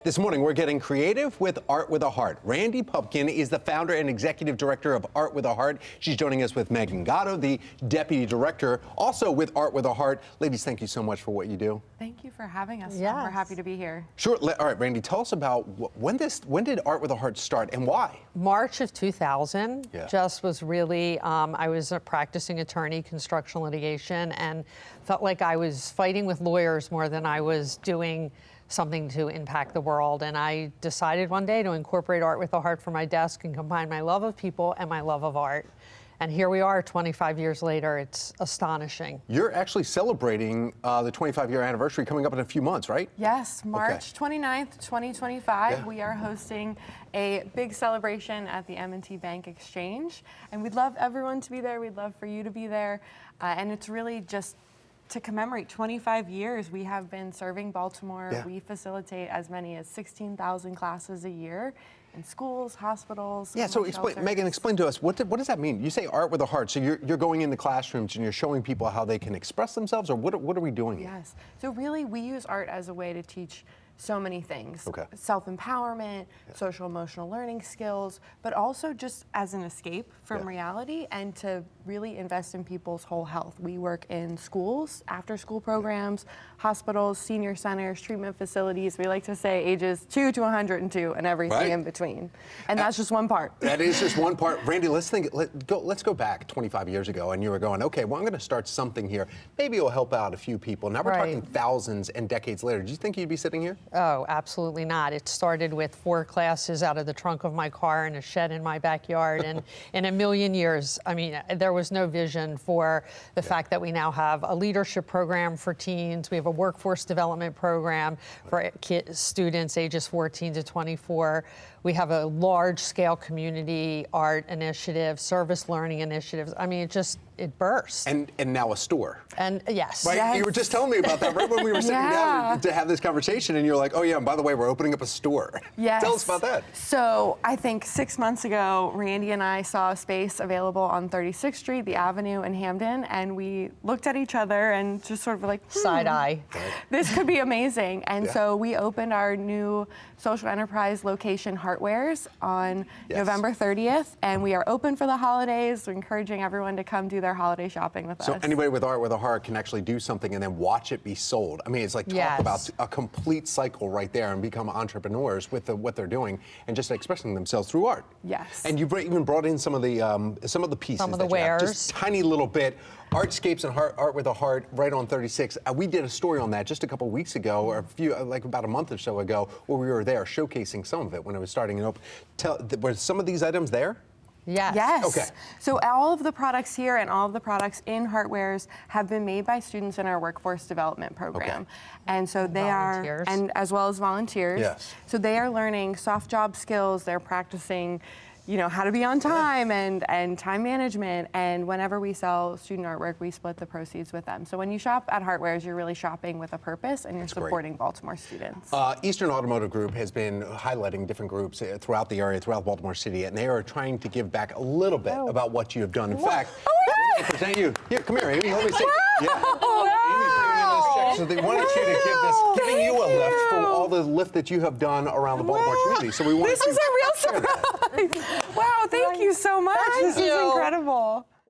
This morning, we're getting creative with Art with a Heart. Randy Pupkin is the founder and executive director of Art with a Heart. She's joining us with Megan Gatto, the deputy director, also with Art with a Heart. Ladies, thank you so much for what you do. Thank you for having us. Yes. We're happy to be here. Sure. All right, Randy, tell us about when did Art with a Heart start and why? March of 2000. Yeah. Just was really, I was a practicing attorney, construction litigation, and felt like I was fighting with lawyers more than I was doing something to impact the world. And I decided one day to incorporate Art with a Heart for my desk and combine my love of people and my love of art. And here we are 25 years later. It's astonishing. You're actually celebrating the 25-year anniversary coming up in a few months, right? Yes, March 29th, 2025, Yeah. we are hosting a big celebration at the M&T Bank Exchange. And we'd love everyone to be there. We'd love for you to be there. And it's really just to commemorate 25 years. We have been serving Baltimore. Yeah. We facilitate as many as 16,000 classes a year in schools, hospitals. Yeah, so shelters. Megan, explain to us, what does that mean? You say Art with a Heart, so you're going in the classrooms and you're showing people how they can express themselves, or what are we doing? Yes, so really we use art as a way to teach so many things. Okay. Self-empowerment, social emotional learning skills, but also just as an escape from reality and to really invest in people's whole health. We work in schools, after-school programs, hospitals, senior centers, treatment facilities. We like to say ages 2 to 102 and everything in between. And that's just one part. That is just one part. Randy, let's go back 25 years ago, and you were going, okay, well, I'm going to start something here. Maybe it'll help out a few people. Now we're talking thousands and decades later. Do you think you'd be sitting here? Oh, absolutely not. It started with 4 classes out of the trunk of my car in a shed in my backyard. And in a million years, I mean, there was no vision for the fact that we now have a leadership program for teens. We have a workforce development program for students ages 14 to 24. We have a large-scale community art initiative, service learning initiatives. I mean, it burst. And now a store. And yes. Right? Yes. You were just telling me about that right when we were sitting down to have this conversation, and you're like, oh yeah, and by the way, we're opening up a store. Yes. Tell us about that. So I think 6 months ago, Randy and I saw a space available on 36th Street, the Avenue in Hamden, and we looked at each other and just sort of like, Side eye. this could be amazing. And so we opened our new social enterprise location, Heartwares, on November 30th, and we are open for the holidays. We're encouraging everyone to come do their holiday shopping with us. So anybody with Art with a Heart can actually do something and then watch it be sold. I mean, it's like talk about a complete cycle right there and become entrepreneurs with what they're doing and just expressing themselves through art. Yes. And you even brought in some of the pieces, some of the that you have, wares, just tiny little bit. Artscapes and Art with a Heart right on 36. We did a story on that just a couple weeks ago, or like about a month or so ago, where we were there showcasing some of it when it was starting. Were some of these items there? Yes. Yes. Okay. So all of the products here and all of the products in Heartwares have been made by students in our workforce development program. Okay. And so they are, and as well as volunteers. Yes. So they are learning soft job skills. They're practicing, you know, how to be on time and time management. And whenever we sell student artwork, we split the proceeds with them. So when you shop at Heartwares, you're really shopping with a purpose and you're supporting Baltimore students. Eastern Automotive Group has been highlighting different groups throughout the area, throughout Baltimore City, and they are trying to give back a little bit about what you have done. In fact, they present you. Here, come here, Amy. Let me see. So they wanted you to giving you a lift for all the lift that you have done around the Baltimore community. So we wanted This is a real surprise. Wow, thank you so much. This is incredible.